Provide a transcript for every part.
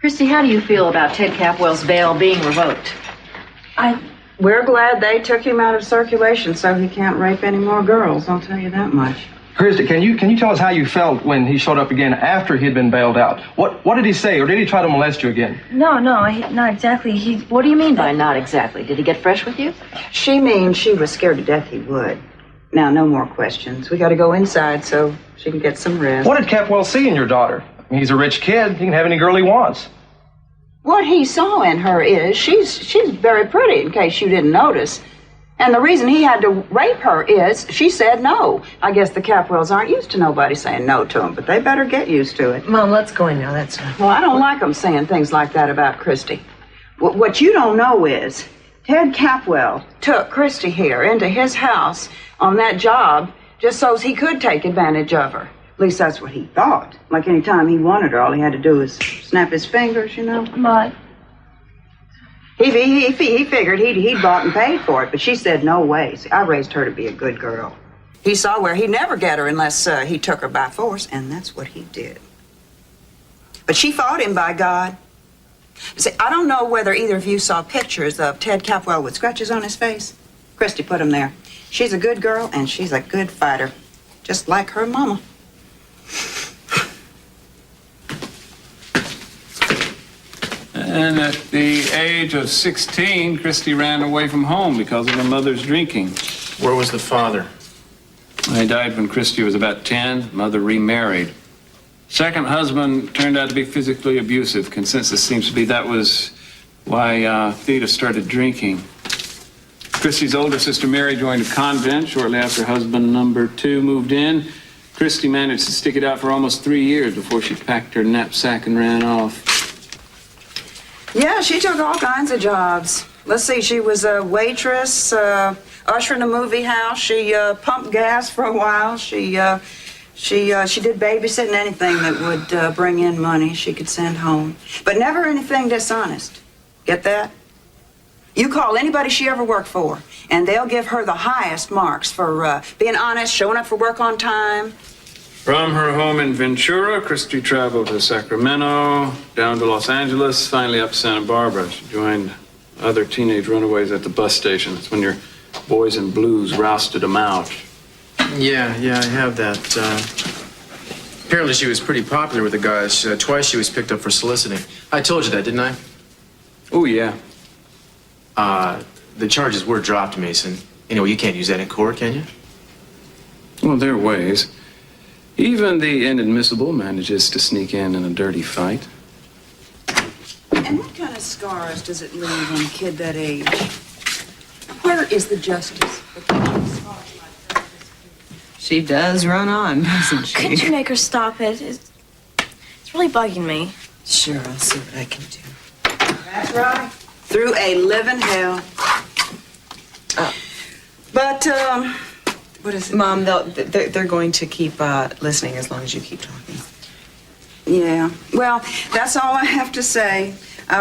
Christy, how do you feel about Ted Capwell's bail being revoked? We're glad they took him out of circulation so he can't rape any more girls, I'll tell you that much. Christy, can you tell us how you felt when he showed up again after he'd been bailed out? What did he say, or did he try to molest you again? No, not exactly. What do you mean by not exactly? Did he get fresh with you? She means she was scared to death he would. Now, no more questions. We got to go inside so she can get some rest. What did Capwell see in your daughter? I mean, he's a rich kid. He can have any girl he wants. What he saw in her is she's very pretty, in case you didn't notice. And the reason he had to rape her is she said no. I guess the Capwells aren't used to nobody saying no to them, but they better get used to it. Mom, let's go in now. That's Well, I don't like them saying things like that about Christy. What you don't know is Ted Capwell took Christy here into his house on that job just so he could take advantage of her. At least that's what he thought. Like any time he wanted her, all he had to do was snap his fingers, you know. Mom. He figured he'd bought and paid for it, but she said no way. See, I raised her to be a good girl. He saw where he'd never get her unless he took her by force, and that's what he did. But she fought him, by God. See, I don't know whether either of you saw pictures of Ted Capwell with scratches on his face. Christy put them there. She's a good girl, and she's a good fighter, just like her mama. And at the age of 16, Christy ran away from home because of her mother's drinking. Where was the father? He died when Christy was about 10. Mother remarried. Second husband turned out to be physically abusive. Consensus seems to be that was why Theda started drinking. Christy's older sister Mary joined a convent shortly after husband number 2 moved in. Christy managed to stick it out for almost 3 years before she packed her knapsack and ran off. Yeah, she took all kinds of jobs. Let's see, she was a waitress, usher in a movie house. She pumped gas for a while. She did babysitting, anything that would bring in money she could send home. But never anything dishonest. Get that? You call anybody she ever worked for, and they'll give her the highest marks for being honest, showing up for work on time. From her home in Ventura, Christy traveled to Sacramento, down to Los Angeles, finally up to Santa Barbara. She joined other teenage runaways at the bus station. That's when your boys in blues rousted them out. Yeah, I have that. Apparently she was pretty popular with the guys. Twice she was picked up for soliciting. I told you that, didn't I? Oh, yeah. The charges were dropped, Mason. Anyway, you can't use that in court, can you? Well, there are ways. Even the inadmissible manages to sneak in a dirty fight. And what kind of scars does it leave on a kid that age? Where is the justice for keeping scars like that? She does run on, doesn't she? Couldn't you make her stop it? It's really bugging me. Sure, I'll see what I can do. That's right. Through a living hell. But, what is it? Mom, they're going to keep listening as long as you keep talking. Yeah. Well, that's all I have to say.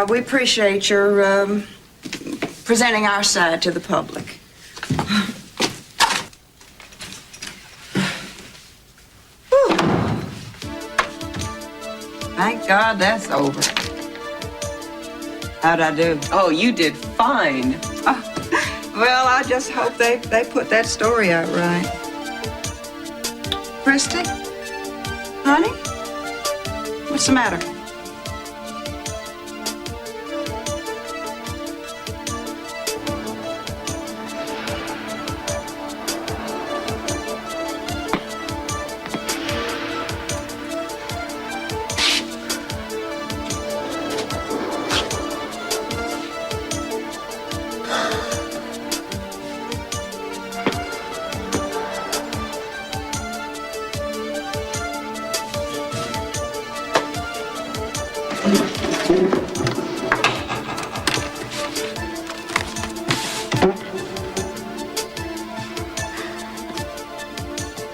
We appreciate your presenting our side to the public. Whew. Thank God that's over. How'd I do? Oh, you did fine. Well, I just hope they put that story out right. Christy? Honey? What's the matter?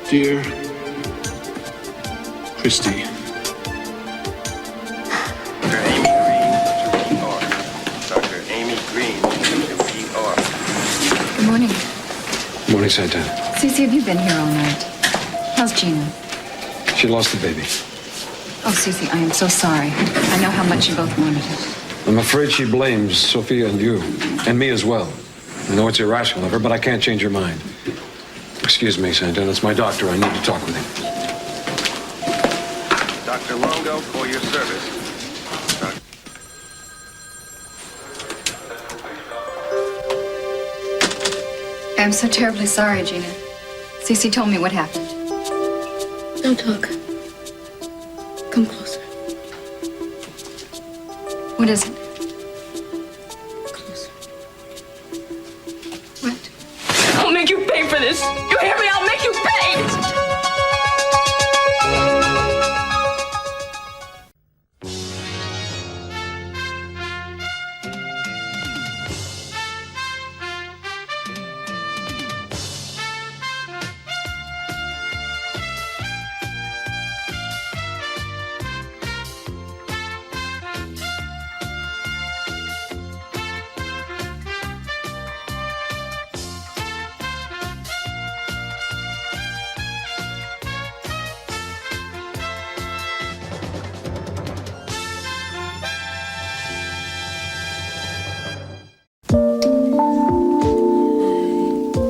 Dear Christy. Dr. Amy Green, W-E-R. Good morning. Good morning, Santana. Cece, have you been here all night? How's Gina? She lost the baby. Oh, Cece, I am so sorry. I know how much you both wanted it. I'm afraid she blames Sophia and you, and me as well. I know it's irrational of her, but I can't change her mind. Excuse me, Santana. It's my doctor. I need to talk with him. Dr. Longo, for your service. I'm so terribly sorry, Gina. Cece told me what happened. Don't talk. Come closer. What is it? Closer. What? I'll make you pay for this. You hear me? I'll make you pay.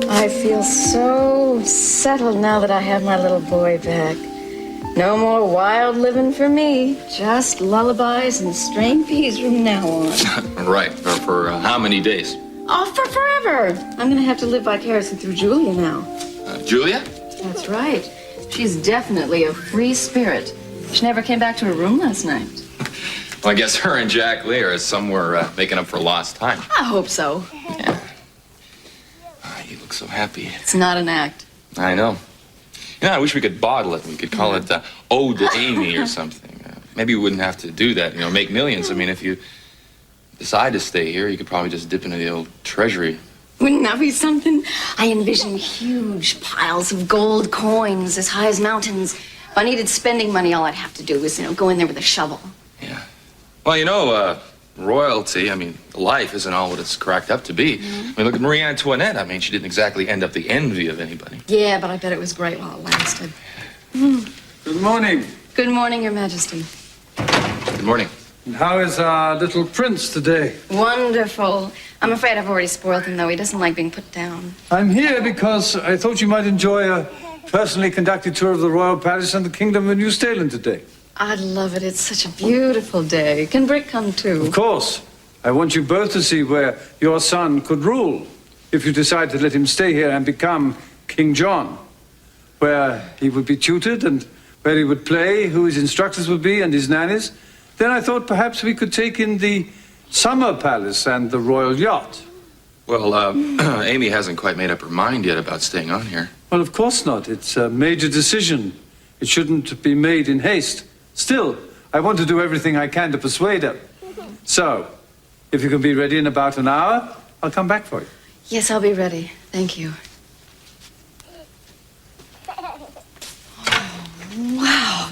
I feel so settled now that I have my little boy back. No more wild living for me. Just lullabies and string peas from now on. Right. For how many days? Oh, for forever. I'm gonna have to live vicariously through Julia now. Julia? That's right. She's definitely a free spirit. She never came back to her room last night. Well, I guess her and Jack Lee are somewhere making up for lost time. I hope so. Yeah. You look so happy. It's not an act. I know. You know, I wish we could bottle it. We could call it Ode to Amy or something. Maybe we wouldn't have to do that, you know, make millions. I mean, if you decide to stay here, you could probably just dip into the old treasury. Wouldn't that be something? I envision huge piles of gold coins as high as mountains. If I needed spending money, all I'd have to do was, go in there with a shovel. Yeah. Well, you know, royalty, I mean, life isn't all what it's cracked up to be. Mm-hmm. I mean, look at Marie Antoinette. I mean, she didn't exactly end up the envy of anybody. Yeah, but I bet it was great while it lasted. Good morning. Good morning, Your Majesty. Good morning. And how is our little prince today? Wonderful. I'm afraid I've already spoiled him, though. He doesn't like being put down. I'm here because I thought you might enjoy a personally conducted tour of the royal palace and the kingdom of New Stalin today. I'd love it. It's such a beautiful day. Can Brick come, too? Of course. I want you both to see where your son could rule if you decide to let him stay here and become King John, where he would be tutored and where he would play, who his instructors would be and his nannies. Then I thought perhaps we could take in the summer palace and the royal yacht. Well, Amy hasn't quite made up her mind yet about staying on here. Well, of course not. It's a major decision. It shouldn't be made in haste. Still, I want to do everything I can to persuade her. So, if you can be ready in about an hour, I'll come back for you. Yes, I'll be ready. Thank you. Oh, wow.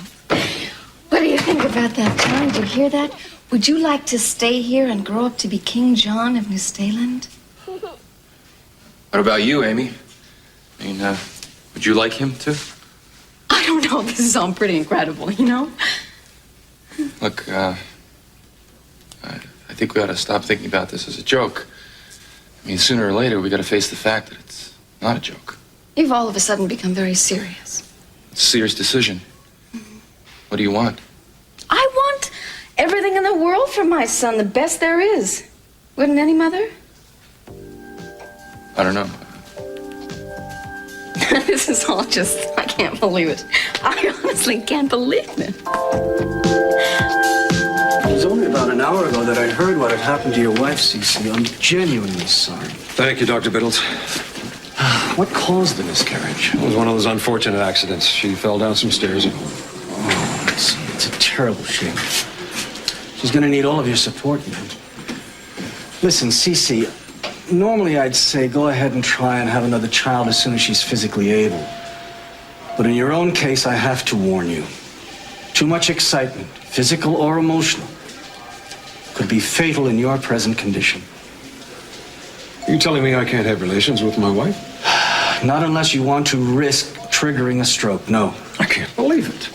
What do you think about that, Tom? Did you hear that? Would you like to stay here and grow up to be King John of New Staland? What about you, Amy? I mean, would you like him to? I don't know. This is all pretty incredible, Look, I think we ought to stop thinking about this as a joke. I mean, sooner or later, we got to face the fact that it's not a joke. You've all of a sudden become very serious. It's a serious decision. What do you want? I want everything in the world for my son, the best there is. Wouldn't any mother? I don't know. This is all just, I can't believe it. I honestly can't believe it. It was only about an hour ago that I heard what had happened to your wife, Cece. I'm genuinely sorry. Thank you, Dr. Biddles. What caused the miscarriage? It was one of those unfortunate accidents. She fell down some stairs at home. Oh, it's a terrible shame. She's gonna need all of your support, man. Listen, Cece, normally I'd say go ahead and try and have another child as soon as she's physically able. But in your own case, I have to warn you. Too much excitement, physical or emotional, could be fatal in your present condition. Are you telling me I can't have relations with my wife? Not unless you want to risk triggering a stroke, no. I can't believe it.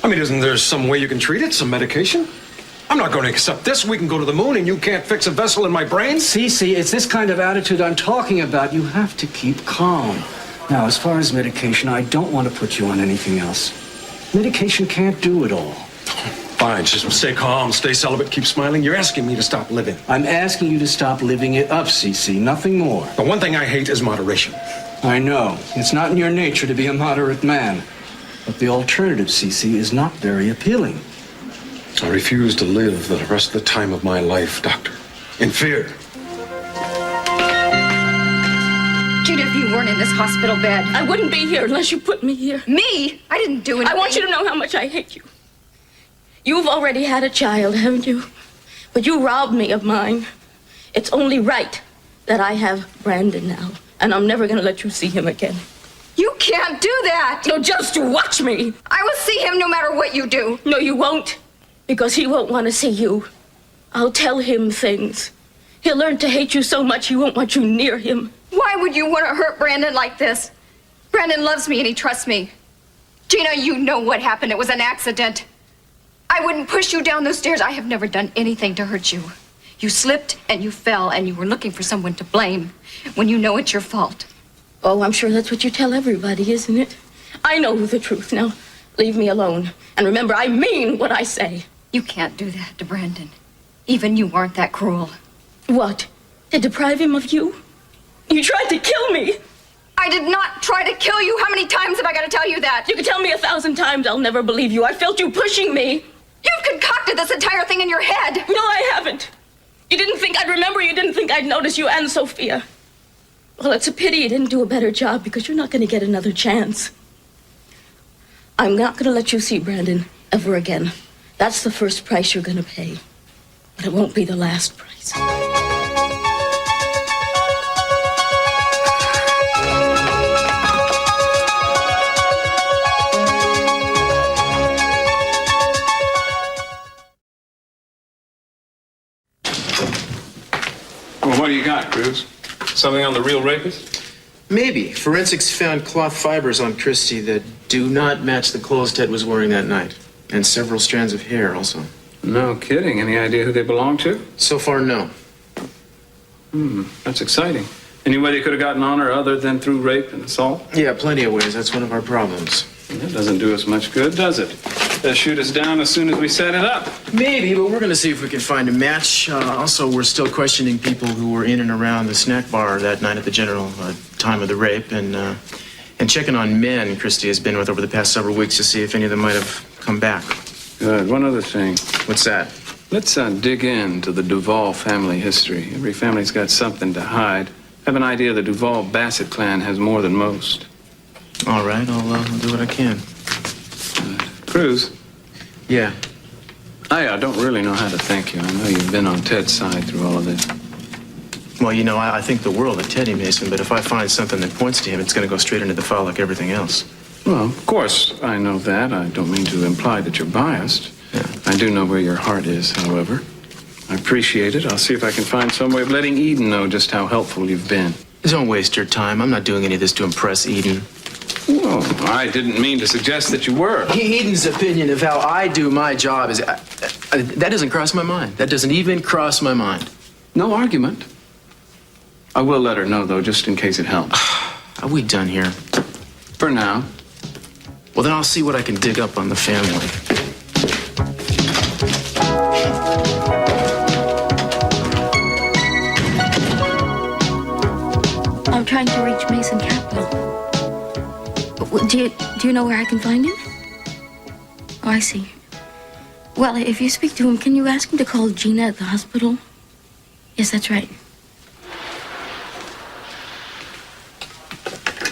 I mean, isn't there some way you can treat it? Some medication? I'm not going to accept this. We can go to the moon and you can't fix a vessel in my brain. Cece, it's this kind of attitude I'm talking about. You have to keep calm. Now, as far as medication, I don't want to put you on anything else. Medication can't do it all. Fine, just stay calm, stay celibate, keep smiling. You're asking me to stop living. I'm asking you to stop living it up, Cece, nothing more. The one thing I hate is moderation. I know. It's not in your nature to be a moderate man. But the alternative, Cece, is not very appealing. I refuse to live the rest of the time of my life, Doctor, in fear. Gina, if you weren't in this hospital bed, I wouldn't be here unless you put me here. Me? I didn't do anything. I want you to know how much I hate you. You've already had a child, haven't you? But you robbed me of mine. It's only right that I have Brandon now, and I'm never going to let you see him again. You can't do that! No, just watch me. I will see him no matter what you do. No, you won't, because he won't want to see you. I'll tell him things. He'll learn to hate you so much he won't want you near him. Why would you want to hurt Brandon like this? Brandon loves me and he trusts me. Gina, you know what happened. It was an accident. I wouldn't push you down those stairs. I have never done anything to hurt you. You slipped and you fell and you were looking for someone to blame when you know it's your fault. Oh, I'm sure that's what you tell everybody, isn't it? I know the truth. Now, leave me alone. And remember, I mean what I say. You can't do that to Brandon. Even you weren't that cruel. What? To deprive him of you? You tried to kill me. I did not try to kill you. How many times have I got to tell you that? You can tell me 1,000 times. I'll never believe you. I felt you pushing me. You've concocted this entire thing in your head. No, I haven't. You didn't think I'd remember. You didn't think I'd notice you and Sophia. Well, it's a pity you didn't do a better job because you're not going to get another chance. I'm not going to let you see Brandon ever again. That's the first price you're going to pay. But it won't be the last price. Well, what do you got, Cruz? Something on the real rapist? Maybe. Forensics found cloth fibers on Christie that do not match the clothes Ted was wearing that night. And several strands of hair also. No kidding. Any idea who they belong to? So far, no. That's exciting. Any way they could have gotten on her other than through rape and assault? Yeah, plenty of ways. That's one of our problems. That doesn't do us much good, does it? They'll shoot us down as soon as we set it up. Maybe, but we're going to see if we can find a match. Also, we're still questioning people who were in and around the snack bar that night at the general time of the rape, and checking on men Christie has been with over the past several weeks to see if any of them might have come back. Good. One other thing. What's that? Let's dig into the Duvall family history. Every family's got something to hide. I have an idea the Duvall Basset Clan has more than most. All right, I'll do what I can. Cruz? Yeah. I don't really know how to thank you. I know you've been on Ted's side through all of this. Well, you know, I think the world of Teddy Mason, but if I find something that points to him, it's going to go straight into the file like everything else. Well, of course, I know that. I don't mean to imply that you're biased. Yeah. I do know where your heart is, however. I appreciate it. I'll see if I can find some way of letting Eden know just how helpful you've been. Don't waste your time. I'm not doing any of this to impress Eden. Well, I didn't mean to suggest that you were. Eden's opinion of how I do my job is... that doesn't cross my mind. That doesn't even cross my mind. No argument. I will let her know, though, just in case it helps. Are we done here? For now. Well, then I'll see what I can dig up on the family. I'm trying to reach Mason Capwell. Do you know where I can find him? Oh, I see. Well, if you speak to him, can you ask him to call Gina at the hospital? Yes, that's right.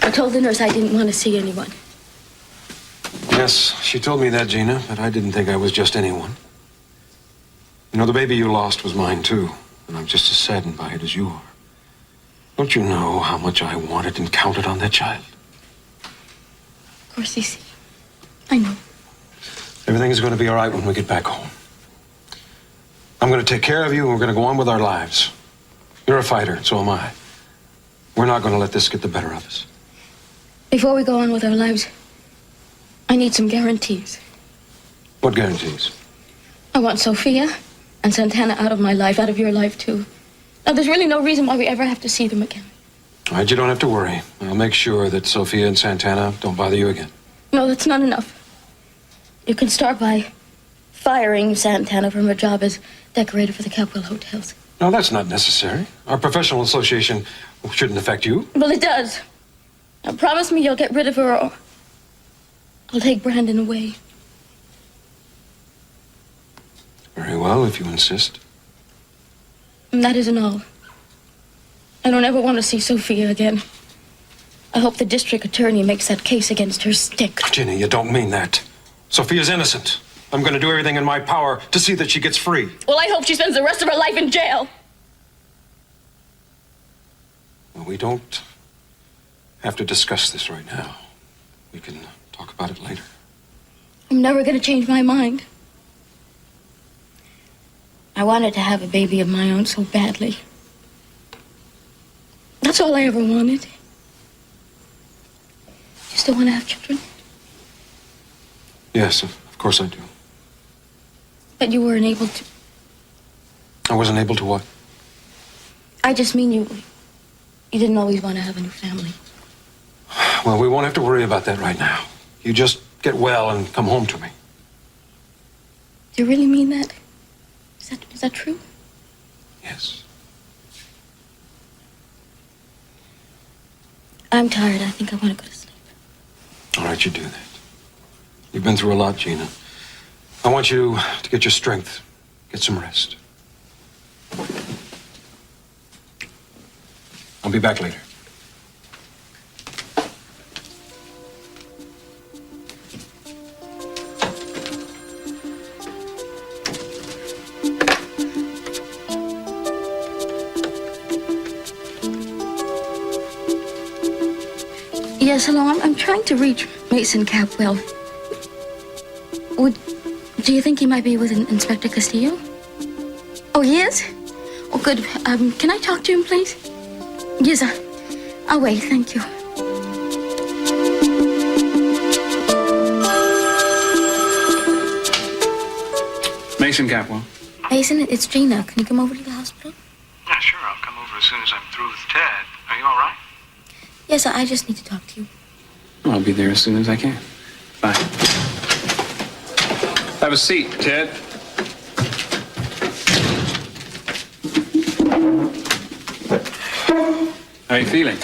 I told the nurse I didn't want to see anyone. Yes, she told me that, Gina, but I didn't think I was just anyone. You know, the baby you lost was mine, too, and I'm just as saddened by it as you are. Don't you know how much I wanted and counted on that child? Of course, Cece. I know. Everything's going to be all right when we get back home. I'm going to take care of you, and we're going to go on with our lives. You're a fighter, and so am I. We're not going to let this get the better of us. Before we go on with our lives, I need some guarantees. What guarantees? I want Sophia and Santana out of my life, out of your life, too. Now, there's really no reason why we ever have to see them again. All right, you don't have to worry. I'll make sure that Sophia and Santana don't bother you again. No, that's not enough. You can start by firing Santana from her job as decorator for the Capwell Hotels. No, that's not necessary. Our professional association shouldn't affect you. Well, it does. Now, promise me you'll get rid of her or I'll take Brandon away. Very well, if you insist. And that isn't all. I don't ever want to see Sophia again. I hope the district attorney makes that case against her stick. Gina, you don't mean that. Sophia's innocent. I'm going to do everything in my power to see that she gets free. Well, I hope she spends the rest of her life in jail. Well, we don't have to discuss this right now. We can talk about it later. I'm never going to change my mind. I wanted to have a baby of my own so badly. That's all I ever wanted. You still want to have children? Yes, of course I do. But you weren't able to. I wasn't able to what? I just mean you didn't always want to have a new family. Well, we won't have to worry about that right now. You just get well and come home to me. Do you really mean that? Is that true? Yes. I'm tired. I think I want to go to sleep. All right, you do that. You've been through a lot, Gina. I want you to get your strength. Get some rest. I'll be back later. Yes, hello. I'm trying to reach Mason Capwell. Do you think he might be with Inspector Castillo? Oh, he is? Oh, good. Can I talk to him, please? Yes, I'll wait. Thank you. Mason Capwell. Mason, it's Gina. Can you come over to the hospital? Yeah, sure. I'll come over as soon as I'm through with Ted. Are you all right? Yes, I just need to talk to you. I'll be there as soon as I can. Bye. Have a seat, Ted. How are you feeling?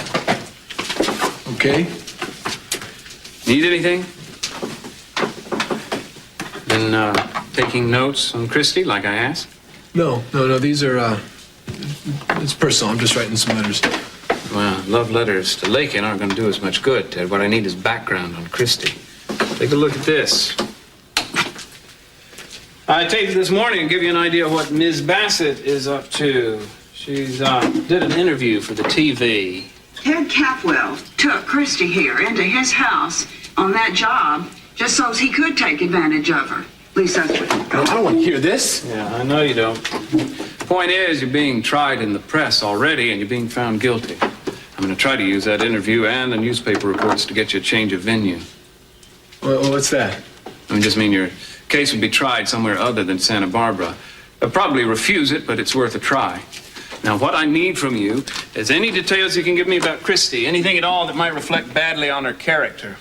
Okay. Need anything? Been taking notes on Christy, like I asked? No. These are, it's personal. I'm just writing some letters. Well, love letters to Lakin aren't going to do as much good, Ted. What I need is background on Christy. Take a look at this. I taped this morning and give you an idea of what Ms. Bassett is up to. She's did an interview for the TV. Ted Capwell took Christy here into his house on that job just so he could take advantage of her. At least that's what he thought. I don't want to hear this. Yeah, I know you don't. Point is, you're being tried in the press already, and you're being found guilty. I'm going to try to use that interview and the newspaper reports to get you a change of venue. Well, what's that? I just mean your case would be tried somewhere other than Santa Barbara. They'll probably refuse it, but it's worth a try. Now, what I need from you is any details you can give me about Christy, anything at all that might reflect badly on her character.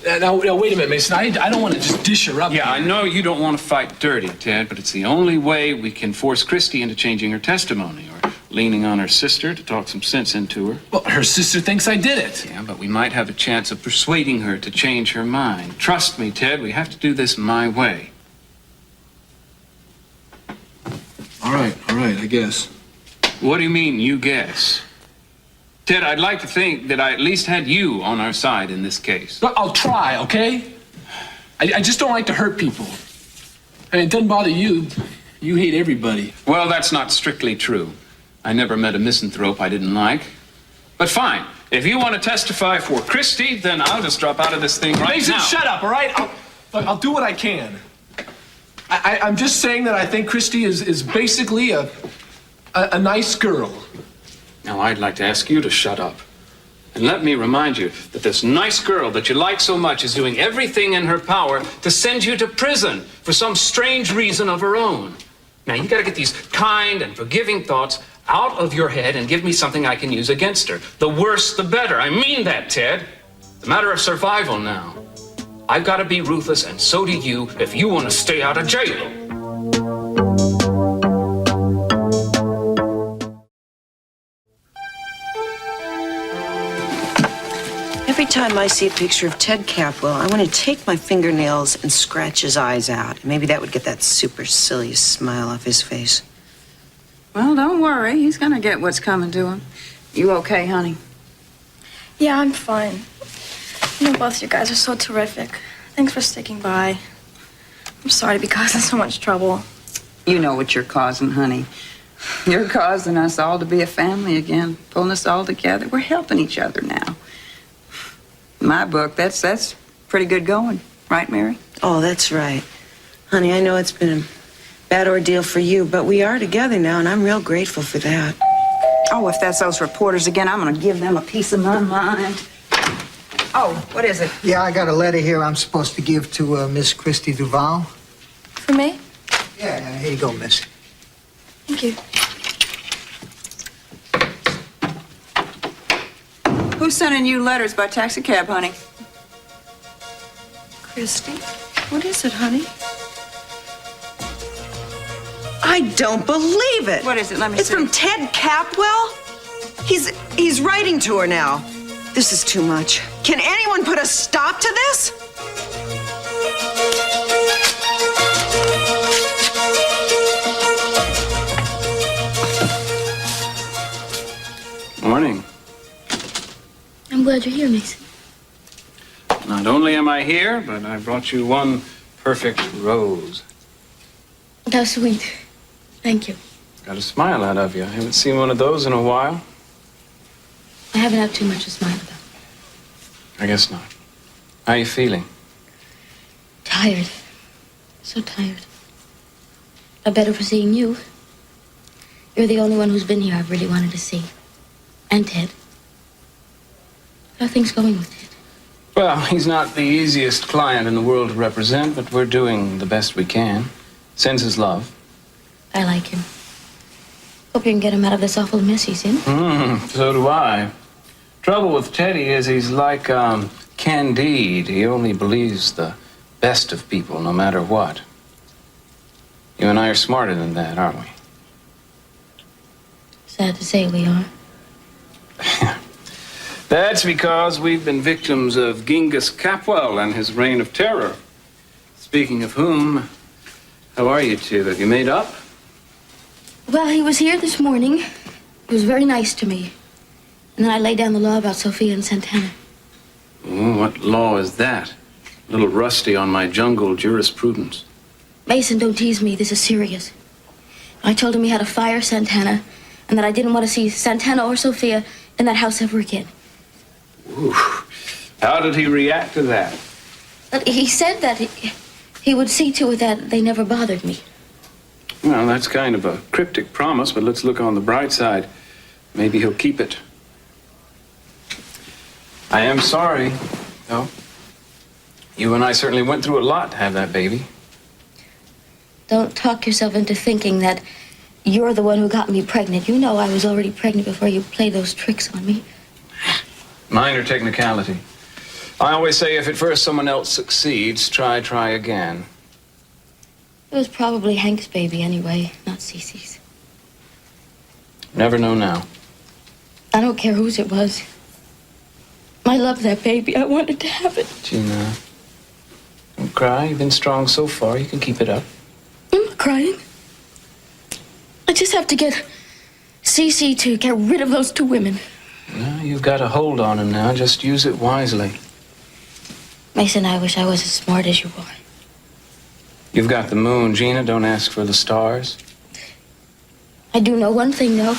Now, wait a minute, Mason. I don't want to just dish her up. Yeah, here. I know you don't want to fight dirty, Ted, but it's the only way we can force Christy into changing her testimony or leaning on her sister to talk some sense into her. Well, her sister thinks I did it. Yeah, but we might have a chance of persuading her to change her mind. Trust me, Ted, we have to do this my way. All right, I guess. What do you mean, you guess? Ted, I'd like to think that I at least had you on our side in this case. Look, I'll try, okay? I just don't like to hurt people. And it doesn't bother you. You hate everybody. Well, that's not strictly true. I never met a misanthrope I didn't like. But fine, if you want to testify for Christy, then I'll just drop out of this thing right Mason, now. shut up, all right? I'll do what I can. I'm just saying that I think Christy is basically a nice girl. Now, I'd like to ask you to shut up. And let me remind you that this nice girl that you like so much is doing everything in her power to send you to prison for some strange reason of her own. Now, you gotta get these kind and forgiving thoughts out of your head and give me something I can use against her. The worse, the better. I mean that, Ted. It's a matter of survival now. I've got to be ruthless, and so do you, if you want to stay out of jail. Every time I see a picture of Ted Capwell, I want to take my fingernails and scratch his eyes out. Maybe that would get that supercilious smile off his face. Well, don't worry. He's gonna get what's coming to him. You okay, honey? Yeah, I'm fine. You know, both you guys are so terrific. Thanks for sticking by. I'm sorry to be causing so much trouble. You know what you're causing, honey. You're causing us all to be a family again, pulling us all together. We're helping each other now. In my book, that's pretty good going. Right, Mary? Oh, that's right. Honey, I know it's been a bad ordeal for you, but we are together now, and I'm real grateful for that. Oh, if that's those reporters again, I'm gonna give them a piece of my mind. Oh, what is it? Yeah, I got a letter here I'm supposed to give to Miss Christy Duvall. For me? Yeah, here you go, miss. Thank you. Who's sending you letters by taxi cab, honey? Christy, what is it, honey? I don't believe it. What is it? Let me see. It's from Ted Capwell? He's writing to her now. This is too much. Can anyone put a stop to this? Morning. I'm glad you're here, Mason. Not only am I here, but I brought you one perfect rose. How sweet. Thank you. Got a smile out of you. I haven't seen one of those in a while. I haven't had too much to smile about. I guess not. How are you feeling? Tired. So tired. But better for seeing you. You're the only one who's been here I've really wanted to see. And Ted. How are things going with Ted? Well, he's not the easiest client in the world to represent, but we're doing the best we can. Sends his love. I like him. Hope you can get him out of this awful mess he's in. So do I. Trouble with Teddy is he's like Candide. He only believes the best of people, no matter what. You and I are smarter than that, aren't we? Sad to say we are. That's because we've been victims of Genghis Capwell and his reign of terror. Speaking of whom, how are you two? Have you made up? Well, he was here this morning. He was very nice to me. And then I laid down the law about Sophia and Santana. Oh, what law is that? A little rusty on my jungle jurisprudence. Mason, don't tease me. This is serious. I told him he had to fire Santana and that I didn't want to see Santana or Sophia in that house ever again. Ooh. How did he react to that? He said that he would see to it that they never bothered me. Well, that's kind of a cryptic promise, but let's look on the bright side. Maybe he'll keep it. I am sorry, though. You and I certainly went through a lot to have that baby. Don't talk yourself into thinking that you're the one who got me pregnant. You know I was already pregnant before you played those tricks on me. Minor technicality. I always say if at first someone else succeeds, try again. It was probably Hank's baby anyway, not Cece's. Never know now. I don't care whose it was. I love that baby. I wanted to have it. Gina, don't cry. You've been strong so far. You can keep it up. I'm not crying. I just have to get Cece to get rid of those two women. No, you've got a hold on him now. Just use it wisely. Mason, I wish I was as smart as you are. You've got the moon, Gina. Don't ask for the stars. I do know one thing, though.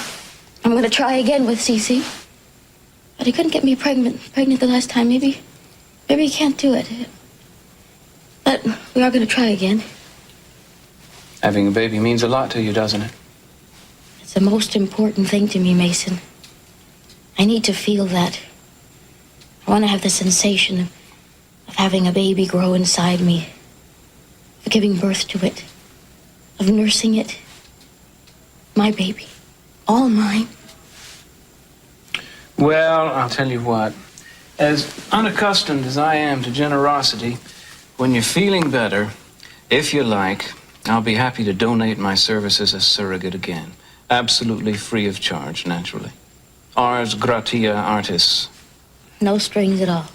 I'm going to try again with Cece. But he couldn't get me pregnant the last time. Maybe he can't do it. But we are going to try again. Having a baby means a lot to you, doesn't it? It's the most important thing to me, Mason. I need to feel that I want to have the sensation of having a baby grow inside me, of giving birth to it, of nursing it. My baby. All mine. Well, I'll tell you what. As unaccustomed as I am to generosity, when you're feeling better, if you like, I'll be happy to donate my services as surrogate again. Absolutely free of charge, naturally. Ars gratia artis. No strings at all.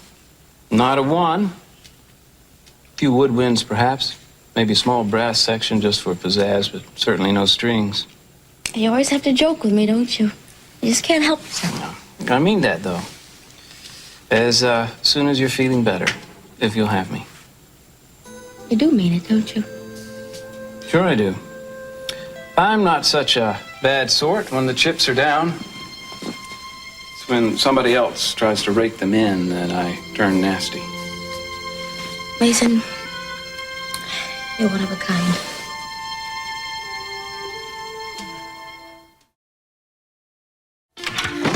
Not a one. A few woodwinds, perhaps. Maybe a small brass section just for pizzazz, but certainly no strings. You always have to joke with me, don't you? You just can't help yourself. I mean that, though. As soon as you're feeling better, if you'll have me. You do mean it, don't you? Sure I do. I'm not such a bad sort when the chips are down. It's when somebody else tries to rake them in that I turn nasty. Mason, you're one of a kind.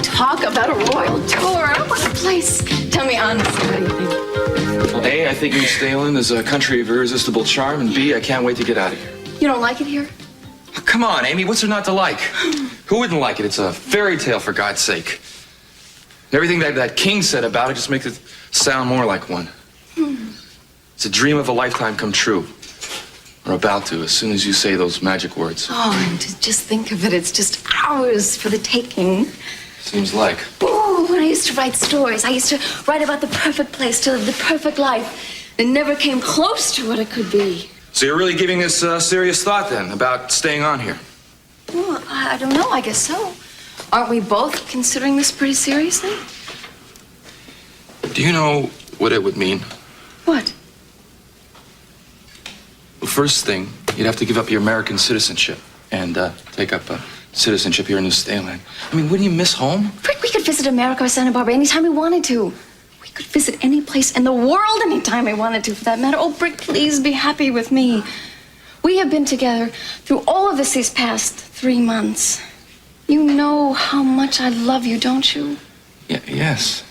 Talk about a royal tour. What a place. Tell me honestly, what do you think? Well, A, I think New Salem is a country of irresistible charm, and B, I can't wait to get out of here. You don't like it here? Oh, come on, Amy, what's there not to like? Who wouldn't like it? It's a fairy tale, for God's sake. Everything that king said about it just makes it sound more like one. It's a dream of a lifetime come true. Or about to, as soon as you say those magic words. Oh, and to just think of it, it's just ours for the taking. Seems like. Oh, when I used to write stories, I used to write about the perfect place to live the perfect life. It never came close to what it could be. So you're really giving this serious thought, then, about staying on here? Well, I don't know, I guess so. Aren't we both considering this pretty seriously? Do you know what it would mean? What? Well, first thing, you'd have to give up your American citizenship and take up citizenship here in New Salem. I mean, wouldn't you miss home? Frick, we could visit America or Santa Barbara anytime we wanted to. We could visit any place in the world anytime we wanted to, for that matter. Oh, Brick, please be happy with me. We have been together through all of this these past 3 months. You know how much I love you, don't you? Yes.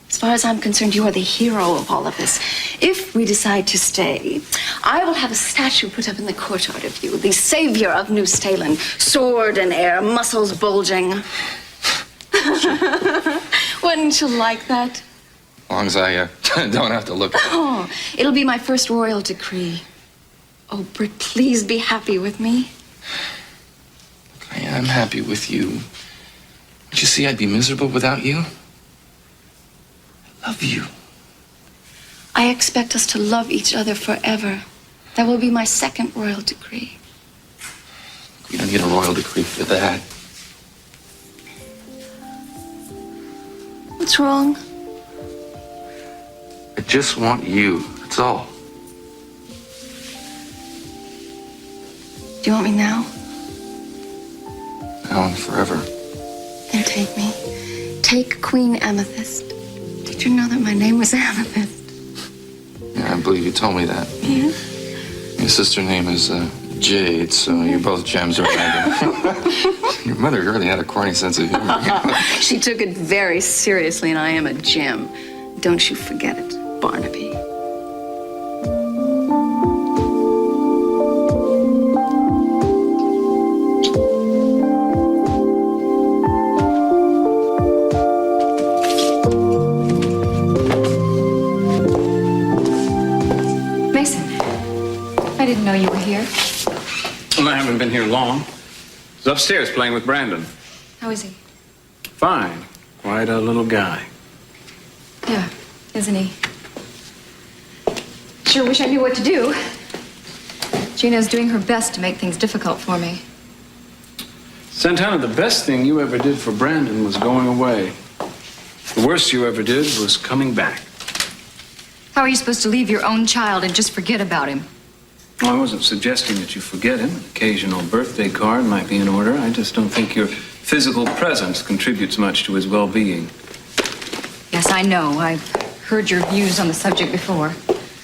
As far as I'm concerned, you are the hero of all of this. If we decide to stay, I will have a statue put up in the courtyard of you, the savior of New Salem, sword in air, muscles bulging. Wouldn't you like that? As long as I don't have to look at it. Oh, it'll be my first royal decree. Oh, Britt, please be happy with me. I'm happy with you. But you see, I'd be miserable without you. I love you. I expect us to love each other forever. That will be my second royal decree. We don't need a royal decree for that. What's wrong? I just want you. That's all. Do you want me now? Now and forever. Then take me. Take Queen Amethyst. Did you know that my name was Amethyst? Yeah, I believe you told me that. Yeah? Your sister's name is Jade, so you're both gems or Your mother really had a corny sense of humor. She took it very seriously, and I am a gem. Don't you forget it, Barnaby. I didn't know you were here. Well, I haven't been here long. He's upstairs playing with Brandon. How is he? Fine. Quite a little guy. Yeah, isn't he? Sure wish I knew what to do. Gina's doing her best to make things difficult for me. Santana, the best thing you ever did for Brandon was going away. The worst you ever did was coming back. How are you supposed to leave your own child and just forget about him? Well, I wasn't suggesting that you forget him. An occasional birthday card might be in order. I just don't think your physical presence contributes much to his well-being. Yes, I know. I've heard your views on the subject before.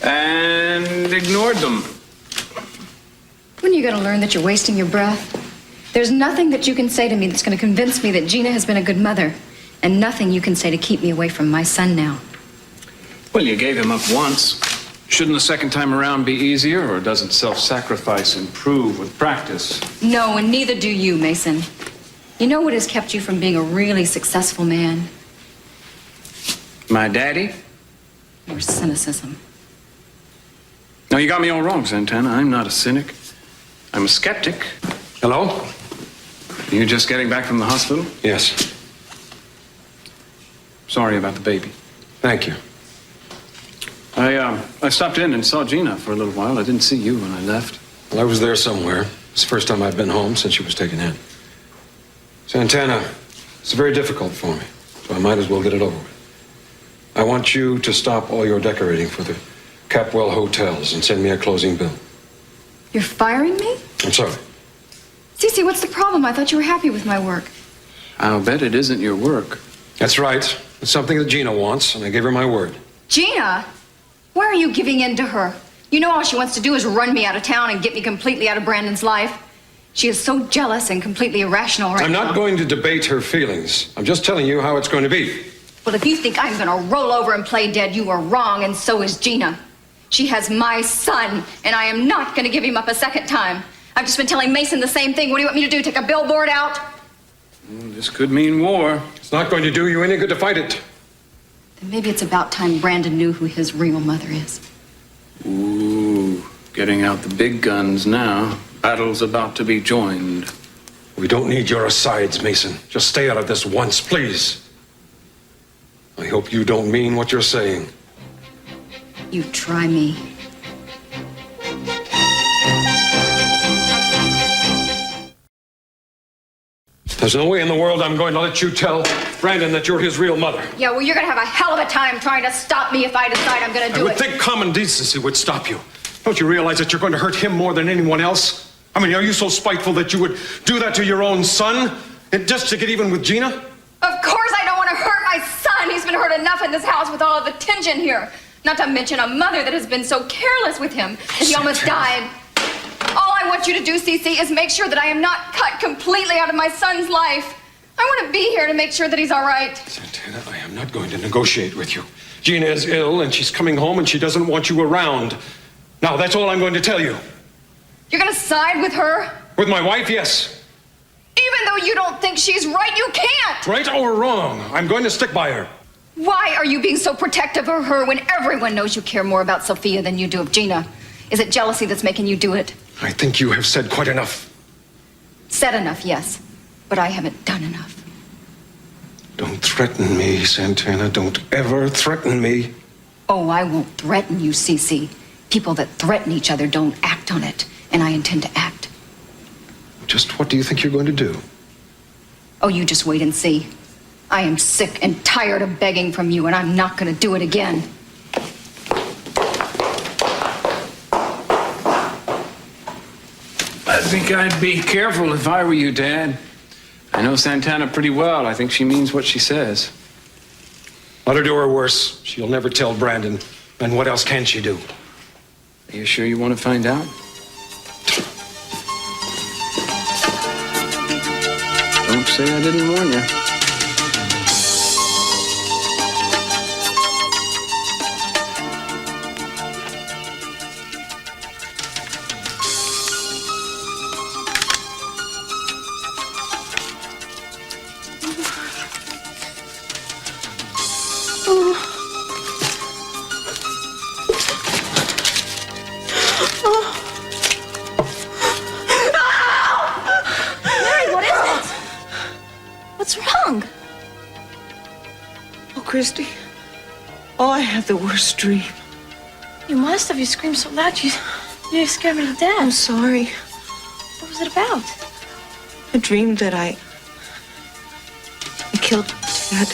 And ignored them. When are you going to learn that you're wasting your breath? There's nothing that you can say to me that's going to convince me that Gina has been a good mother. And nothing you can say to keep me away from my son now. Well, you gave him up once. Shouldn't the second time around be easier, or doesn't self-sacrifice improve with practice? No, and neither do you, Mason. You know what has kept you from being a really successful man? My daddy? Your cynicism. No, you got me all wrong, Santana. I'm not a cynic. I'm a skeptic. Hello? You just getting back from the hospital? Yes. Sorry about the baby. Thank you. I stopped in and saw Gina for a little while. I didn't see you when I left. Well, I was there somewhere. It's the first time I've been home since she was taken in. Santana, it's very difficult for me, so I might as well get it over with. I want you to stop all your decorating for the Capwell hotels and send me a closing bill. You're firing me? I'm sorry. Cece, what's the problem? I thought you were happy with my work. I'll bet it isn't your work. That's right. It's something that Gina wants, and I gave her my word. Gina? Why are you giving in to her? You know all she wants to do is run me out of town and get me completely out of Brandon's life. She is so jealous and completely irrational right now. I'm not going to debate her feelings. I'm just telling you how it's going to be. Well, if you think I'm gonna roll over and play dead, you are wrong, and so is Gina. She has my son, and I am not gonna give him up a second time. I've just been telling Mason the same thing. What do you want me to do, take a billboard out? Well, this could mean war. It's not going to do you any good to fight it. Then maybe it's about time Brandon knew who his real mother is. Ooh, getting out the big guns now. Battle's about to be joined. We don't need your asides, Mason. Just stay out of this once, please. I hope you don't mean what you're saying. You try me. There's no way in the world I'm going to let you tell Brandon that you're his real mother. Yeah, well, you're gonna have a hell of a time trying to stop me if I decide I'm gonna do I would it. think common decency would stop you. Don't you realize that you're going to hurt him more than anyone else? I mean, are you so spiteful that you would do that to your own son? And just to get even with Gina? Of course I don't want to hurt my son. He's been hurt enough in this house with all of the tension here. Not to mention a mother that has been so careless with him that he almost died. All I want you to do, Cece, is make sure that I am not cut completely out of my son's life. I want to be here to make sure that he's all right. Santana, I am not going to negotiate with you. Gina is ill and she's coming home and she doesn't want you around. Now, that's all I'm going to tell you. You're going to side with her? With my wife, yes. Even though you don't think she's right, you can't. Right or wrong, I'm going to stick by her. Why are you being so protective of her when everyone knows you care more about Sophia than you do of Gina? Is it jealousy that's making you do it? I think you have said quite enough. Said enough, yes, but I haven't done enough. Don't threaten me, Santana. Don't ever threaten me. Oh, I won't threaten you, Cece. People that threaten each other don't act on it, and I intend to act. Just what do you think you're going to do? Oh, you just wait and see. I am sick and tired of begging from you, and I'm not going to do it again. I think I'd be careful if I were you, Dad. I know Santana pretty well. I think she means what she says. Let her do her worse. She'll never tell Brandon. And what else can she do? Are you sure you want to find out? Don't say I didn't warn you. Christy. Oh, I had the worst dream. You must have. You screamed so loud. You scared me to death. I'm sorry. What was it about? I dreamed that I killed Ted.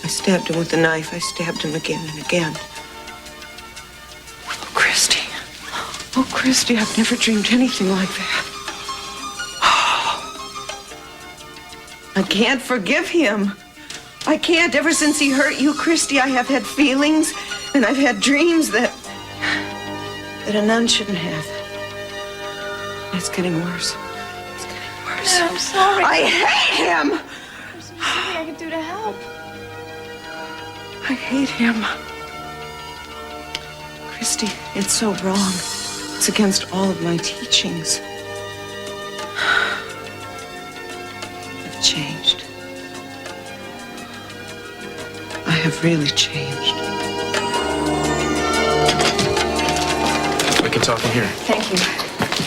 I stabbed him with a knife. I stabbed him again and again. Oh, Christy. Oh, Christy, I've never dreamed anything like that. I can't forgive him. I can't. Ever since he hurt you, Christy, I have had feelings and I've had dreams that a nun shouldn't have. It's getting worse. It's getting worse. Yeah, I'm sorry. I hate him. There's nothing I can do to help. I hate him. Christy, it's so wrong. It's against all of my teachings. I've changed. I have really changed. We can talk in here. Thank you.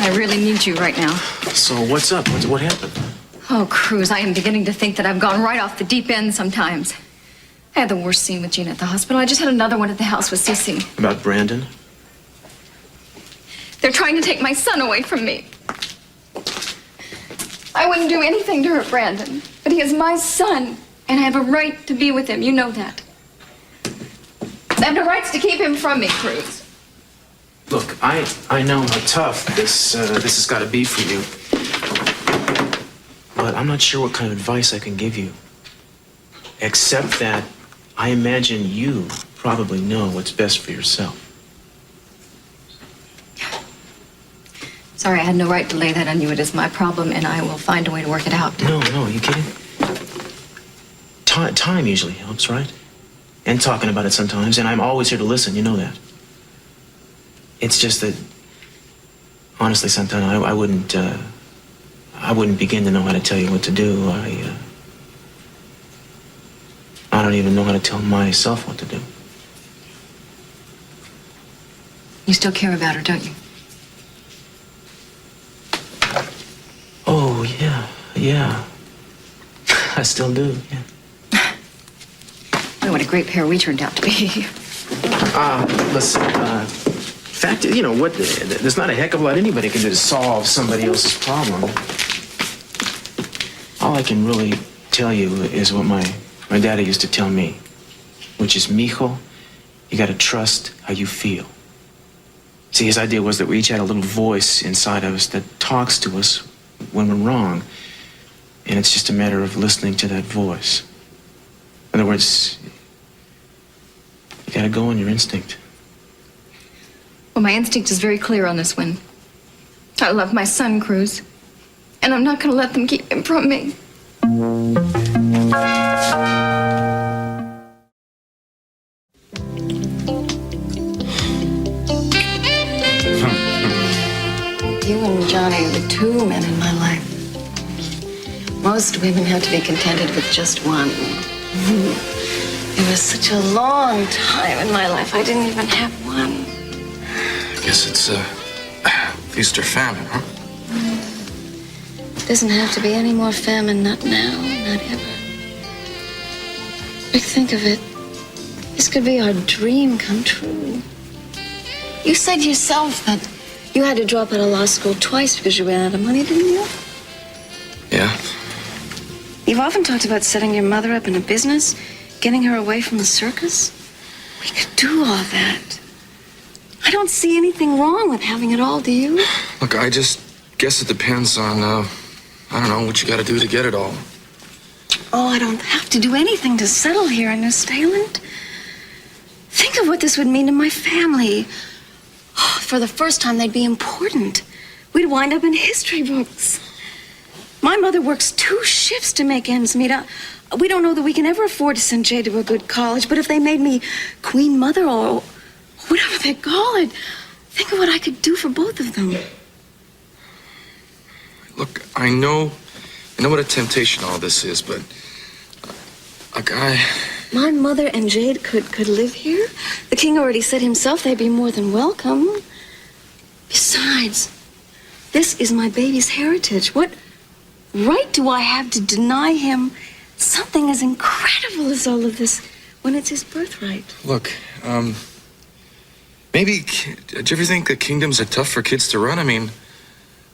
I really need you right now. So what's up? What happened? Oh, Cruz, I am beginning to think that I've gone right off the deep end sometimes. I had the worst scene with Gina at the hospital. I just had another one at the house with Cece. About Brandon? They're trying to take my son away from me. I wouldn't do anything to hurt Brandon, but he is my son, and I have a right to be with him. You know that. I have the rights to keep him from me, Cruz. Look, I know how tough this has got to be for you. But I'm not sure what kind of advice I can give you. Except that I imagine you probably know what's best for yourself. Sorry, I had no right to lay that on you. It is my problem, and I will find a way to work it out. No, are you kidding? Time usually helps, right? And talking about it sometimes, and I'm always here to listen, you know that. It's just that, honestly, Santana, I wouldn't begin to know how to tell you what to do. I don't even know how to tell myself what to do. You still care about her, don't you? Oh, yeah. I still do, yeah. Oh, what a great pair we turned out to be. Listen, fact, you know what, there's not a heck of a lot anybody can do to solve somebody else's problem. All I can really tell you is what my daddy used to tell me, which is, mijo, you gotta trust how you feel. See, his idea was that we each had a little voice inside of us that talks to us when we're wrong, and it's just a matter of listening to that voice. In other words, you gotta go on your instinct. Well, my instinct is very clear on this one. I love my son, Cruz, and I'm not going to let them keep him from me. You and Johnny are the two men in my life. Most women have to be contented with just one. It was such a long time in my life, I didn't even have one. I guess it's feast or famine, huh? It doesn't have to be any more famine, not now, not ever. But think of it. This could be our dream come true. You said yourself that you had to drop out of law school twice because you ran out of money, didn't you? Yeah. You've often talked about setting your mother up in a business, getting her away from the circus. We could do all that. I don't see anything wrong with having it all, do you? Look, I just guess it depends on, I don't know, what you gotta do to get it all. Oh, I don't have to do anything to settle here in New Staland. Think of what this would mean to my family. Oh, for the first time, they'd be important. We'd wind up in history books. My mother works 2 shifts to make ends meet. We don't know that we can ever afford to send Jay to a good college, but if they made me Queen Mother or whatever they call it, think of what I could do for both of them. Look, I know what a temptation all this is, but a guy... My mother and Jade could live here. The king already said himself they'd be more than welcome. Besides, this is my baby's heritage. What right do I have to deny him something as incredible as all of this when it's his birthright? Look, maybe, did you ever think that kingdoms are tough for kids to run? I mean,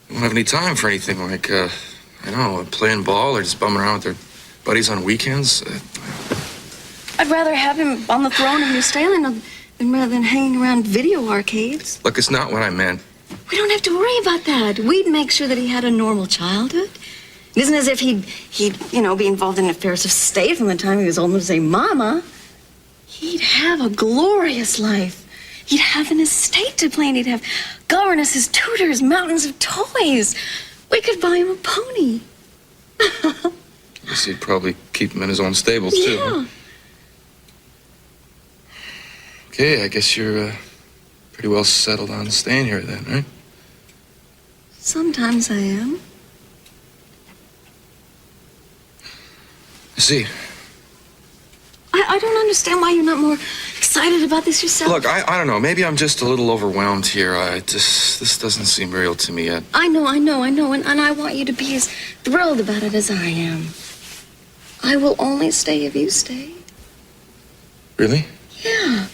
they don't have any time for anything like, I don't know, playing ball or just bumming around with their buddies on weekends. I'd rather have him on the throne of New Staland rather than hanging around video arcades. Look, it's not what I meant. We don't have to worry about that. We'd make sure that he had a normal childhood. It isn't as if he'd be involved in affairs of state from the time he was old enough to say mama. He'd have a glorious life. He'd have an estate to play, and he'd have governesses, tutors, mountains of toys. We could buy him a pony. I guess he'd probably keep him in his own stables, too. Yeah. Okay, I guess you're pretty well settled on staying here then, right? Sometimes I am. I see. I don't understand why you're not more excited about this yourself. Look, I don't know. Maybe I'm just a little overwhelmed here. This doesn't seem real to me yet. I know, and I want you to be as thrilled about it as I am. I will only stay if you stay. Really? Yeah.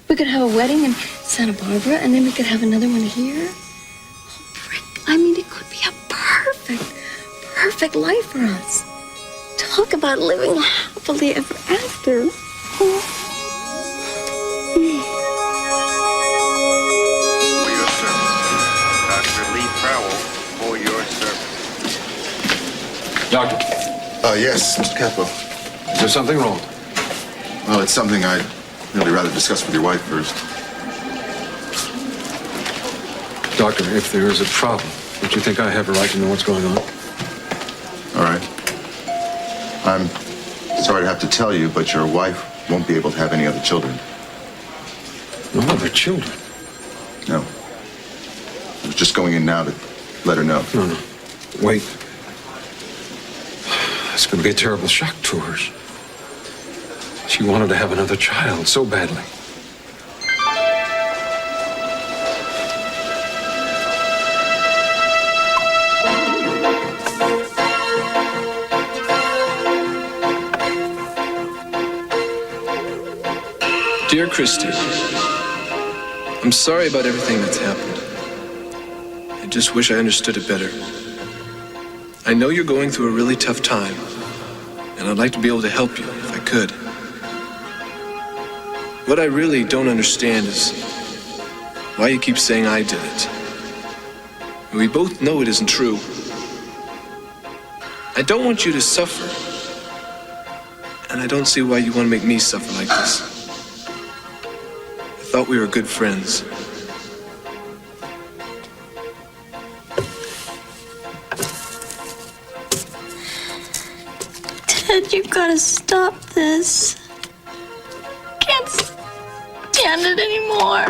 We could have a wedding in Santa Barbara, and then we could have another one here. Oh, Brick, I mean, it could be a perfect life for us. Talk about living happily ever after. For your service. Dr. Lee Crowell, for your service. Doctor. Yes, Mr. Capo. Is there something wrong? Well, it's something I'd really rather discuss with your wife first. Doctor, if there is a problem, don't you think I have a right to know what's going on? All right. I'm sorry to have to tell you, but your wife won't be able to have any other children. No other children? No. I was just going in now to let her know. No. Wait. It's going to be a terrible shock to her. She wanted to have another child so badly. Dear Christy, I'm sorry about everything that's happened. I just wish I understood it better. I know you're going through a really tough time, and I'd like to be able to help you if I could. What I really don't understand is why you keep saying I did it. We both know it isn't true. I don't want you to suffer, and I don't see why you want to make me suffer like this. I thought we were good friends. Dad, you gotta stop this. Can't stand it anymore.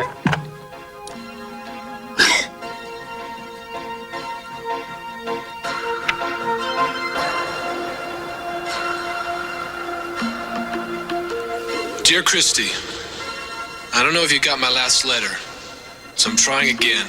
Dear Christy, I don't know if you got my last letter, so I'm trying again.